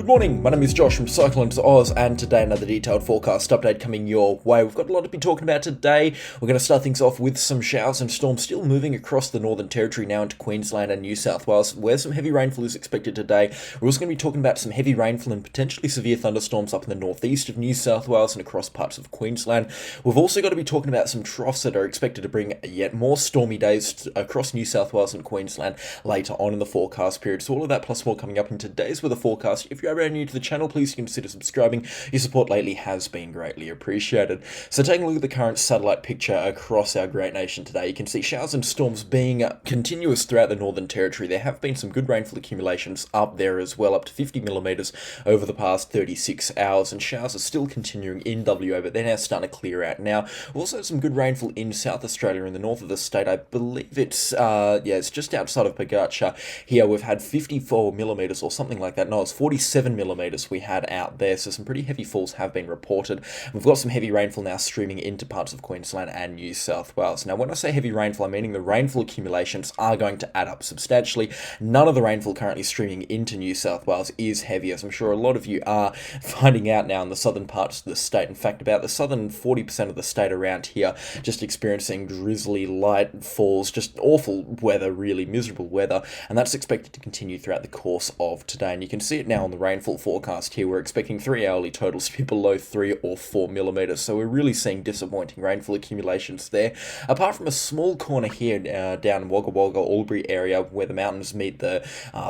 Good morning, my name is Josh from CyclonesOZ, and today another detailed forecast update coming your way. We've got a lot to be talking about today. We're going to start things off with some showers and storms still moving across the Northern Territory now into Queensland and New South Wales, where some heavy rainfall is expected today. We're also going to be talking about some heavy rainfall and potentially severe thunderstorms up in the northeast of New South Wales and across parts of Queensland. We've also got to be talking about some troughs that are expected to bring yet more stormy days across New South Wales and Queensland later on in the forecast period. So all of that plus more coming up in today's weather forecast. If you're brand new to the channel, please consider subscribing. Your support lately has been greatly appreciated. So taking a look at the current satellite picture across our great nation today, you can see showers and storms being continuous throughout the Northern Territory. There have been some good rainfall accumulations up there as well, up to 50 millimetres over the past 36 hours, and showers are still continuing in WA, but they're now starting to clear out now. Also some good rainfall in South Australia in the north of the state. I believe it's it's just outside of Pagacha. Here we've had 54 millimetres or something like that. No, it's 47 millimetres we had out there, so some pretty heavy falls have been reported. We've got some heavy rainfall now streaming into parts of Queensland and New South Wales. Now when I say heavy rainfall, I'm meaning the rainfall accumulations are going to add up substantially. None of the rainfall currently streaming into New South Wales is heavy, as I'm sure a lot of you are finding out now in the southern parts of the state. In fact, about the southern 40% of the state around here just experiencing drizzly light falls, just awful weather, really miserable weather, and that's expected to continue throughout the course of today. And you can see it now on the rainfall forecast here. We're expecting 3 hourly totals to be below 3 or 4 millimetres, so we're really seeing disappointing rainfall accumulations there. Apart from a small corner here down in Wagga Wagga, Albury area, where the mountains meet the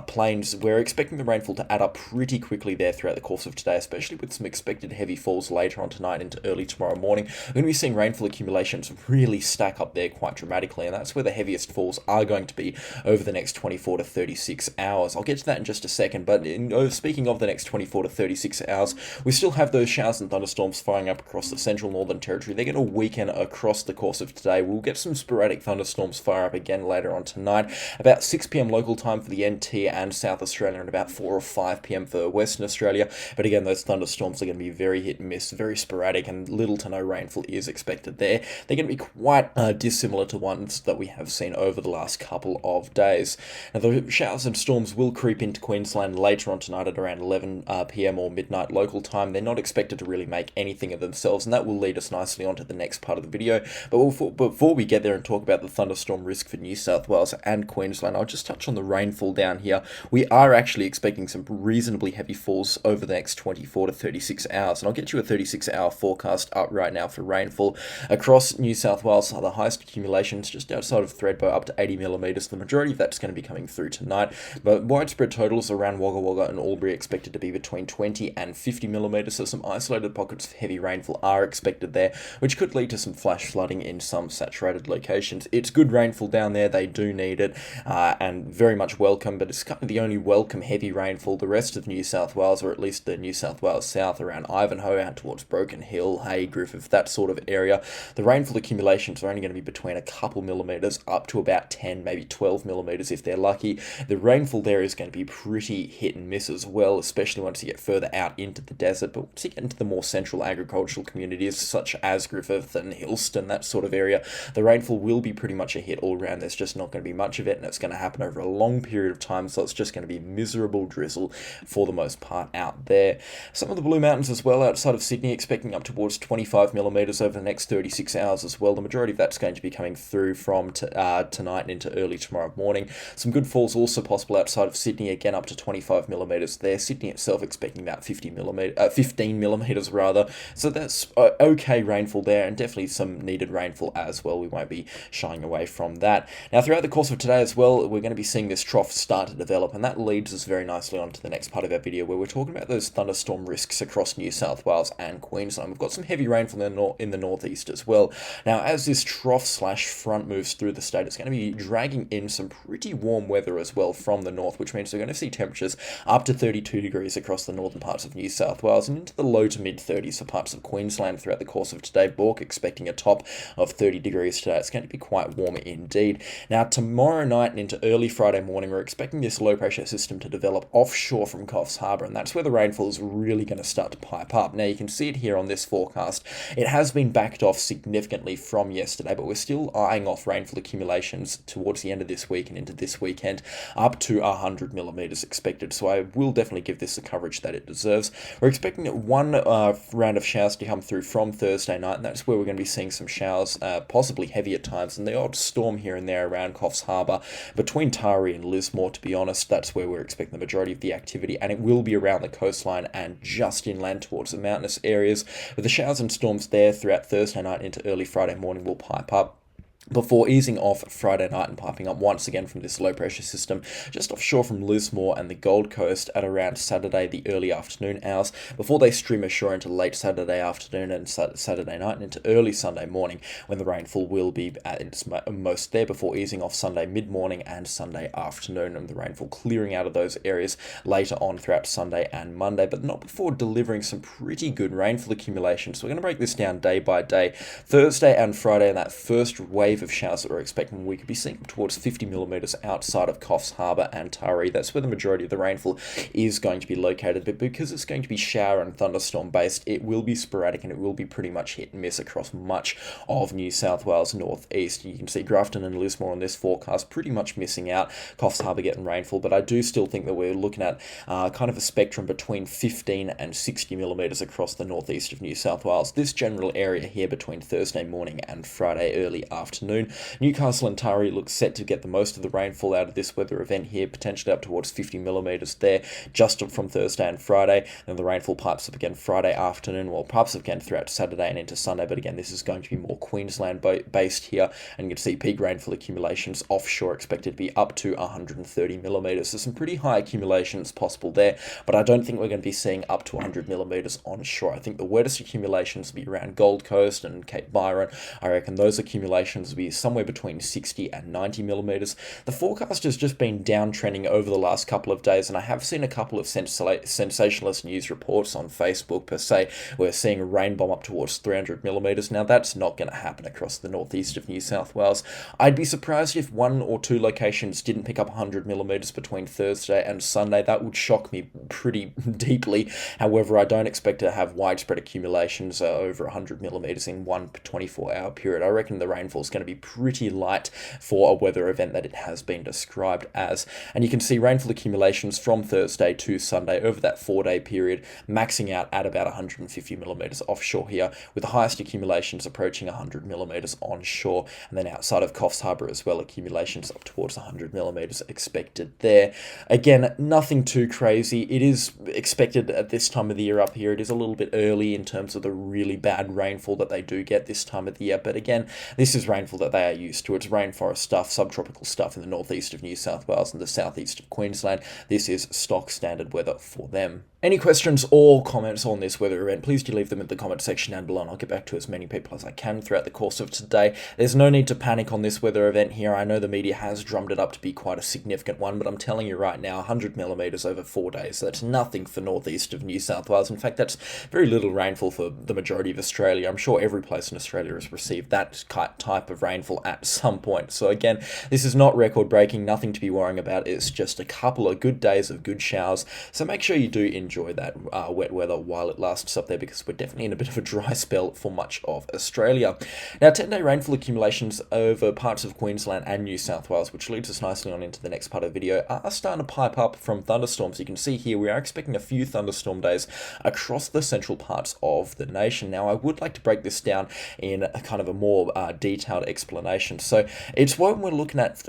plains, we're expecting the rainfall to add up pretty quickly there throughout the course of today, especially with some expected heavy falls later on tonight into early tomorrow morning. We're going to be seeing rainfall accumulations really stack up there quite dramatically, and that's where the heaviest falls are going to be over the next 24 to 36 hours. I'll get to that in just a second, but speaking of the next 24 to 36 hours, we still have those showers and thunderstorms firing up across the central Northern Territory. They're going to weaken across the course of today. We'll get some sporadic thunderstorms fire up again later on tonight, about 6 p.m. local time for the NT and South Australia, and about 4 or 5 p.m. for Western Australia. But again, those thunderstorms are going to be very hit and miss, very sporadic, and little to no rainfall is expected there. They're going to be quite dissimilar to ones that we have seen over the last couple of days. Now, the showers and storms will creep into Queensland later on tonight at around 11 p.m. or midnight local time. They're not expected to really make anything of themselves, and that will lead us nicely onto the next part of the video. But before we get there and talk about the thunderstorm risk for New South Wales and Queensland, I'll just touch on the rainfall down here. We are actually expecting some reasonably heavy falls over the next 24 to 36 hours, and I'll get you a 36-hour forecast up right now for rainfall. Across New South Wales, the highest accumulations just outside of Thredbo, up to 80 millimetres. The majority of that's going to be coming through tonight, but widespread totals around Wagga Wagga and Albury expected to be between 20 and 50 millimetres, so some isolated pockets of heavy rainfall are expected there, which could lead to some flash flooding in some saturated locations. It's good rainfall down there, they do need it, and very much welcome, but it's kind of the only welcome heavy rainfall. The rest of New South Wales, or at least the New South Wales south around Ivanhoe out towards Broken Hill, Hay, Griffith, that sort of area, the rainfall accumulations are only going to be between a couple millimetres up to about 10, maybe 12 millimetres if they're lucky. The rainfall there is going to be pretty hit and miss as well, especially once you get further out into the desert. But once you get into the more central agricultural communities such as Griffith and Hillston, that sort of area, the rainfall will be pretty much a hit all around. There's just not going to be much of it, and it's going to happen over a long period of time, so it's just going to be miserable drizzle for the most part out there. Some of the Blue Mountains as well outside of Sydney expecting up towards 25 millimetres over the next 36 hours as well. The majority of that's going to be coming through from tonight and into early tomorrow morning. Some good falls also possible outside of Sydney, again up to 25 millimetres there. Sydney itself expecting about 15 millimetres rather, so that's okay rainfall there, and definitely some needed rainfall as well. We won't be shying away from that. Now throughout the course of today as well, we're going to be seeing this trough start to develop, and that leads us very nicely on to the next part of our video, where we're talking about those thunderstorm risks across New South Wales and Queensland. We've got some heavy rainfall in the northeast as well. Now as this trough slash front moves through the state, it's going to be dragging in some pretty warm weather as well from the north, which means we're going to see temperatures up to 32 degrees across the northern parts of New South Wales and into the low to mid 30s for parts of Queensland throughout the course of today. Bourke expecting a top of 30 degrees today. It's going to be quite warm indeed. Now tomorrow night and into early Friday morning, we're expecting this low pressure system to develop offshore from Coffs Harbour, and that's where the rainfall is really going to start to pipe up. Now you can see it here on this forecast. It has been backed off significantly from yesterday, but we're still eyeing off rainfall accumulations towards the end of this week and into this weekend, up to 100 millimetres expected. So I will definitely give this the coverage that it deserves. We're expecting one round of showers to come through from Thursday night, and that's where we're going to be seeing some showers, possibly heavy at times, and the odd storm here and there around Coffs Harbour, between Taree and Lismore. To be honest, that's where we're expecting the majority of the activity, and it will be around the coastline and just inland towards the mountainous areas, with the showers and storms there throughout Thursday night into early Friday morning will pipe up, before easing off Friday night and piping up once again from this low pressure system just offshore from Lismore and the Gold Coast at around Saturday, the early afternoon hours, before they stream ashore into late Saturday afternoon and Saturday night and into early Sunday morning, when the rainfall will be at its most there, before easing off Sunday mid-morning and Sunday afternoon, and the rainfall clearing out of those areas later on throughout Sunday and Monday, but not before delivering some pretty good rainfall accumulation. So we're going to break this down day by day. Thursday and Friday, and that first wave of showers that we're expecting, we could be seeing towards 50 millimeters outside of Coffs Harbour and Taree. That's where the majority of the rainfall is going to be located, but because it's going to be shower and thunderstorm based, it will be sporadic and it will be pretty much hit and miss across much of New South Wales northeast. You can see Grafton and Lismore on this forecast pretty much missing out, Coffs Harbour getting rainfall, but I do still think that we're looking at kind of a spectrum between 15 and 60 millimeters across the northeast of New South Wales. This general area here between Thursday morning and Friday early afternoon. Newcastle and Taree look set to get the most of the rainfall out of this weather event here, potentially up towards 50 millimeters there, just from Thursday and Friday. Then the rainfall pipes up again Friday afternoon, well, pipes up again throughout Saturday and into Sunday, but again, this is going to be more Queensland based here, and you can see peak rainfall accumulations offshore expected to be up to 130 millimeters. So some pretty high accumulations possible there, but I don't think we're going to be seeing up to 100 millimeters onshore. I think the wettest accumulations will be around Gold Coast and Cape Byron. I reckon those accumulations will be somewhere between 60 and 90 millimeters. The forecast has just been downtrending over the last couple of days, and I have seen a couple of sensationalist news reports on Facebook per se. We're seeing a rain bomb up towards 300 millimeters. Now that's not going to happen across the northeast of New South Wales. I'd be surprised if one or two locations didn't pick up 100 millimeters between Thursday and Sunday. That would shock me pretty deeply. However, I don't expect to have widespread accumulations over 100 millimeters in one 24-hour period. I reckon the rainfall is going to be pretty light for a weather event that it has been described as. And you can see rainfall accumulations from Thursday to Sunday over that 4-day period, maxing out at about 150 millimeters offshore here, with the highest accumulations approaching 100 millimeters onshore, and then outside of Coffs Harbour as well, accumulations up towards 100 millimeters expected there. Again, nothing too crazy. It is expected at this time of the year up here. It is a little bit early in terms of the really bad rainfall that they do get this time of the year, but again, this is rainfall that they are used to. It's rainforest stuff, subtropical stuff in the northeast of New South Wales and the southeast of Queensland. This is stock standard weather for them. Any questions or comments on this weather event, please do leave them in the comment section down below, and I'll get back to as many people as I can throughout the course of today. There's no need to panic on this weather event here. I know the media has drummed it up to be quite a significant one, but I'm telling you right now, 100 millimeters over 4 days, that's nothing for northeast of New South Wales. In fact, that's very little rainfall for the majority of Australia. I'm sure every place in Australia has received that type of rainfall at some point. So again, this is not record breaking, nothing to be worrying about. It's just a couple of good days of good showers. So make sure you do enjoy that wet weather while it lasts up there, because we're definitely in a bit of a dry spell for much of Australia. Now, 10-day rainfall accumulations over parts of Queensland and New South Wales, which leads us nicely on into the next part of the video, are starting to pipe up from thunderstorms. You can see here we are expecting a few thunderstorm days across the central parts of the nation. Now, I would like to break this down in a kind of a more detailed explanation. So it's when we're looking at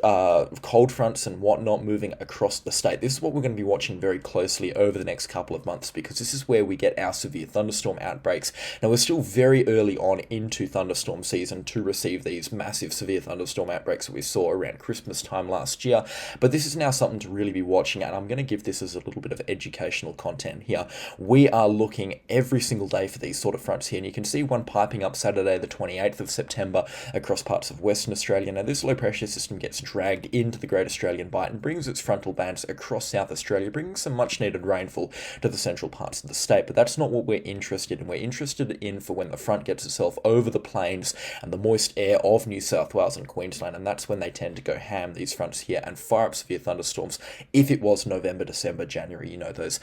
cold fronts and whatnot moving across the state. This is what we're going to be watching very closely over the next couple of months, because this is where we get our severe thunderstorm outbreaks. Now, we're still very early on into thunderstorm season to receive these massive severe thunderstorm outbreaks that we saw around Christmas time last year, but this is now something to really be watching, and I'm going to give this as a little bit of educational content here. We are looking every single day for these sort of fronts here, and you can see one piping up Saturday the 28th of September across parts of Western Australia. Now, this low pressure system gets dragged into the Great Australian Bight and brings its frontal bands across South Australia, bringing some much needed rainfall to the central parts of the state. But that's not what we're interested in. We're interested in for when the front gets itself over the plains and the moist air of New South Wales and Queensland, and that's when they tend to go ham, these fronts here, and fire up severe thunderstorms. If it was November, December, January, you know, those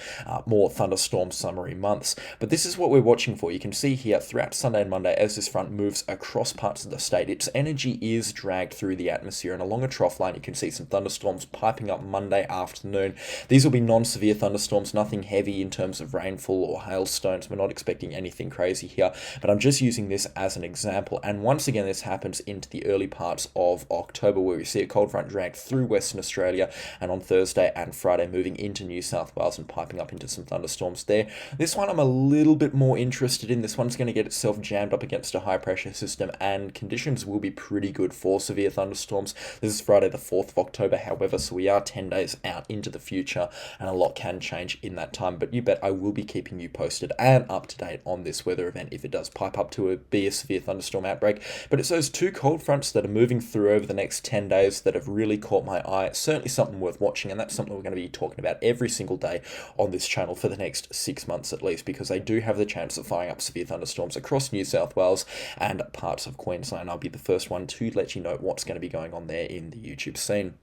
more thunderstorm summery months. But this is what we're watching for. You can see here throughout Sunday and Monday, as this front moves across parts of the state, it's energy is dragged through the atmosphere, and along a trough line you can see some thunderstorms piping up Monday afternoon. These will be non-severe thunderstorms, nothing heavy in terms of rainfall or hailstones. We're not expecting anything crazy here, but I'm just using this as an example. And once again, this happens into the early parts of October, where we see a cold front dragged through Western Australia, and on Thursday and Friday moving into New South Wales and piping up into some thunderstorms there. This one I'm a little bit more interested in. This one's going to get itself jammed up against a high pressure system, and conditions will be pretty good for severe thunderstorms. This is Friday the 4th of October, however, so we are 10 days out into the future, and a lot can change in that time. But you bet I will be keeping you posted and up to date on this weather event if it does pipe up to be a severe thunderstorm outbreak. But it's those two cold fronts that are moving through over the next 10 days that have really caught my eye. It's certainly something worth watching, and that's something we're going to be talking about every single day on this channel for the next 6 months at least, because they do have the chance of firing up severe thunderstorms across New South Wales and parts of Queensland. I'll be the first one to let you know what's going to be going on there in the YouTube scene.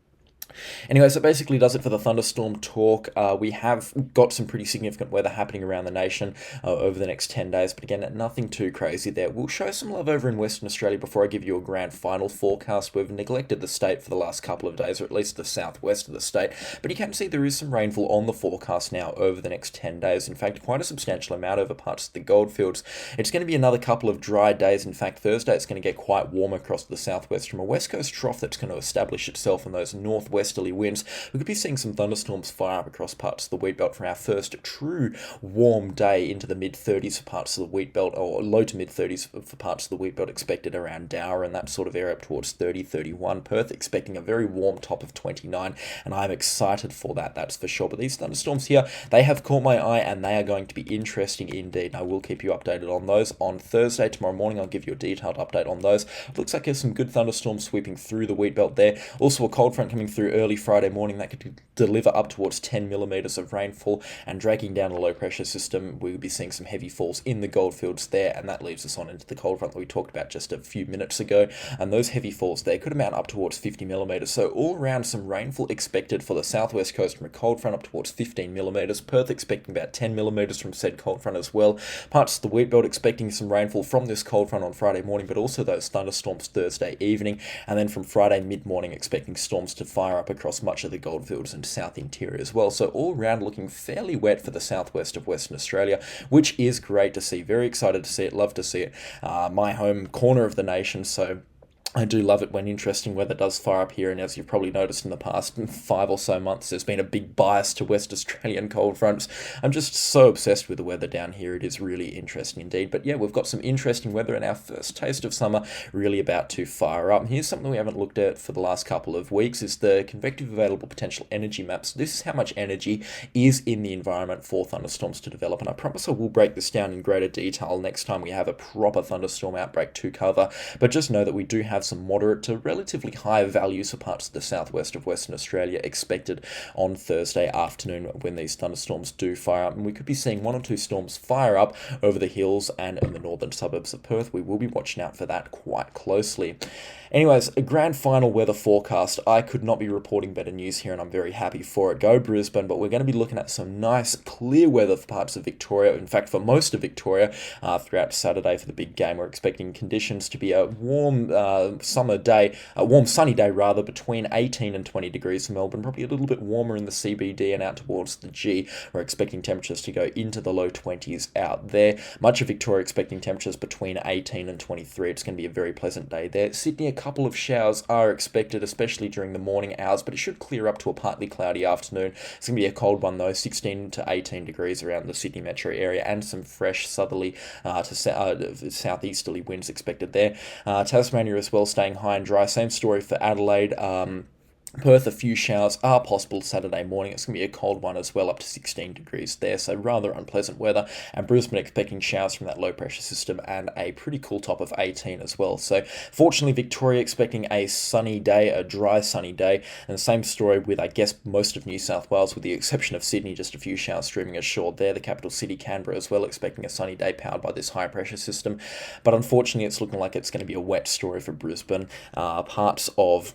Anyway, so basically does it for the thunderstorm talk. We have got some pretty significant weather happening around the nation over the next 10 days, but again, nothing too crazy there. We'll show some love over in Western Australia before I give you a grand final forecast. We've neglected the state for the last couple of days, or at least the southwest of the state, but you can see there is some rainfall on the forecast now over the next 10 days. In fact, quite a substantial amount over parts of the goldfields. It's going to be another couple of dry days. In fact, Thursday it's going to get quite warm across the southwest from a west coast trough that's going to establish itself in those northwesterly winds. We could be seeing some thunderstorms fire up across parts of the wheat belt for our first true warm day into the mid-30s for parts of the wheat belt, or low to mid-30s for parts of the wheat belt expected around Darwin and that sort of area up towards 30, 31. Perth expecting a very warm top of 29, and I'm excited for that, that's for sure. But these thunderstorms here, they have caught my eye, and they are going to be interesting indeed. I will keep you updated on those on Thursday. Tomorrow morning I'll give you a detailed update on those. It looks like there's some good thunderstorms sweeping through the wheat belt there. Also a cold front coming through early Friday morning that could deliver up towards 10 millimeters of rainfall, and dragging down a low pressure system, we'll be seeing some heavy falls in the goldfields there, and that leaves us on into the cold front that we talked about just a few minutes ago. And those heavy falls there could amount up towards 50 millimeters. So all around, some rainfall expected for the southwest coast from a cold front up towards 15 millimeters. Perth expecting about 10 millimeters from said cold front as well. Parts of the wheat belt expecting some rainfall from this cold front on Friday morning, but also those thunderstorms Thursday evening, and then from Friday mid-morning expecting storms to fire up across much of the goldfields and south interior as well. So all round looking fairly wet for the southwest of Western Australia, which is great to see. Very excited to see it, love to see it. My home corner of the nation, so I do love it when interesting weather does fire up here, and as you've probably noticed in the past 5 or so months, there's been a big bias to West Australian cold fronts. I'm just so obsessed with the weather down here. It is really interesting indeed. But yeah, we've got some interesting weather, and our first taste of summer really about to fire up. And here's something we haven't looked at for the last couple of weeks, is the convective available potential energy maps. This is how much energy is in the environment for thunderstorms to develop, and I promise I will break this down in greater detail next time we have a proper thunderstorm outbreak to cover. But just know that we do have some moderate to relatively high values for parts of the southwest of Western Australia expected on Thursday afternoon when these thunderstorms do fire up, and we could be seeing 1 or 2 storms fire up over the hills and in the northern suburbs of Perth. We will be watching out for that quite closely. Anyways, a grand final weather forecast. I could not be reporting better news here, and I'm very happy for it. Go Brisbane, but we're going to be looking at some nice clear weather for parts of Victoria. In fact, for most of Victoria throughout Saturday for the big game. We're expecting conditions to be a warm summer day, a warm sunny day rather, between 18 and 20 degrees for Melbourne, probably a little bit warmer in the CBD and out towards the G. We're expecting temperatures to go into the low 20s out there. Much of Victoria expecting temperatures between 18 and 23. It's going to be a very pleasant day there. Sydney, a couple of showers are expected, especially during the morning hours, but it should clear up to a partly cloudy afternoon. It's going to be a cold one though, 16 to 18 degrees around the Sydney metro area, and some fresh southerly to southeasterly winds expected there. Tasmania as well staying high and dry. Same story for Adelaide. Perth, a few showers are possible Saturday morning. It's going to be a cold one as well, up to 16 degrees there, so rather unpleasant weather. And Brisbane expecting showers from that low pressure system and a pretty cool top of 18 as well. So fortunately, Victoria expecting a sunny day, a dry sunny day, and the same story with, I guess, most of New South Wales, with the exception of Sydney, just a few showers streaming ashore there. The capital city, Canberra, as well, expecting a sunny day powered by this high pressure system. But unfortunately, it's looking like it's going to be a wet story for Brisbane. Parts of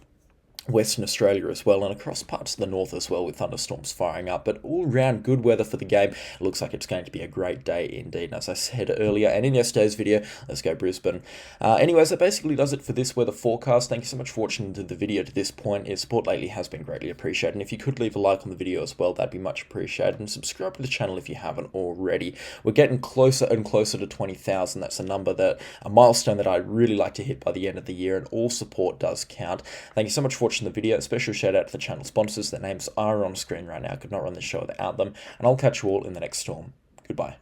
Western Australia as well, and across parts of the north as well, with thunderstorms firing up. But all round good weather for the game. It looks like it's going to be a great day indeed. And as I said earlier, and in yesterday's video, let's go Brisbane. Anyways, that basically does it for this weather forecast. Thank you so much for watching the video to this point. Your support lately has been greatly appreciated. And if you could leave a like on the video as well, that'd be much appreciated. And subscribe to the channel if you haven't already. We're getting closer and closer to 20,000. That's a milestone that I'd really like to hit by the end of the year, and all support does count. Thank you so much for watching the video. A special shout out to the channel sponsors. Their names are on screen right now. I could not run this show without them. And I'll catch you all in the next storm. Goodbye.